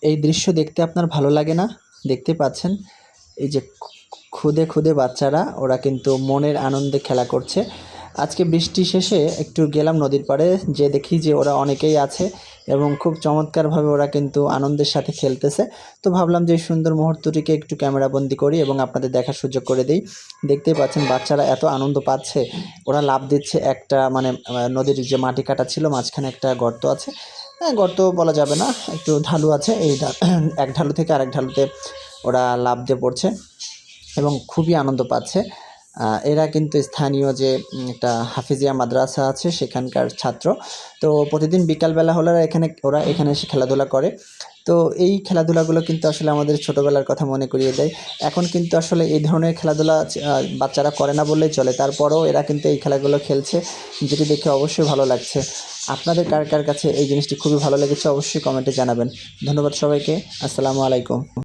এই দৃশ্য দেখতে আপনার ভালো লাগে না? দেখতে পাচ্ছেন এই যে খুদে খুদে বাচ্চারা ওরা কিন্তু মনের আনন্দে খেলা করছে। আজকে বৃষ্টি শেষে একটু গেলাম নদীর পাড়ে, যেয়ে দেখি যে ওরা অনেকেই আছে এবং খুব চমৎকারভাবে ওরা কিন্তু আনন্দের সাথে খেলতেছে। তো ভাবলাম যে এই সুন্দর মুহূর্তটিকে একটু ক্যামেরাবন্দি করি এবং আপনাদের দেখার সুযোগ করে দেই। দেখতেই পাচ্ছেন বাচ্চারা এত আনন্দ পাচ্ছে, ওরা লাফ দিচ্ছে। একটা মানে নদীর যে মাটি কাটা ছিল মাঝখানে একটা গর্ত আছে, হ্যাঁ গর্ত বলা যাবে না, একটু ঢালু আছে। এই এক ঢালু থেকে আরেক ঢালুতে ওরা লাফ দিয়ে পড়ছে এবং খুবই আনন্দ পাচ্ছে। এরা কিন্তু স্থানীয় যে একটা হাফিজিয়া মাদ্রাসা আছে সেখানকার ছাত্র। তো প্রতিদিন বিকালবেলা হলে ওরা এখানে এসে খেলাধুলা করে। তো এই খেলাধুলাগুলো কিন্তু আসলে আমাদের ছোটোবেলার কথা মনে করিয়ে দেয়। এখন কিন্তু আসলে এই ধরনের খেলাধুলা বাচ্চারা করে না বললেই চলে, তারপরেও এরা কিন্তু এই খেলাগুলো খেলছে, যেটি দেখে অবশ্যই ভালো লাগছে। আপনাদের কার কার কাছে এই জিনিসটি খুবই ভালো লেগেছে অবশ্যই কমেন্টে জানাবেন। ধন্যবাদ সবাইকে। আসসালামু আলাইকুম।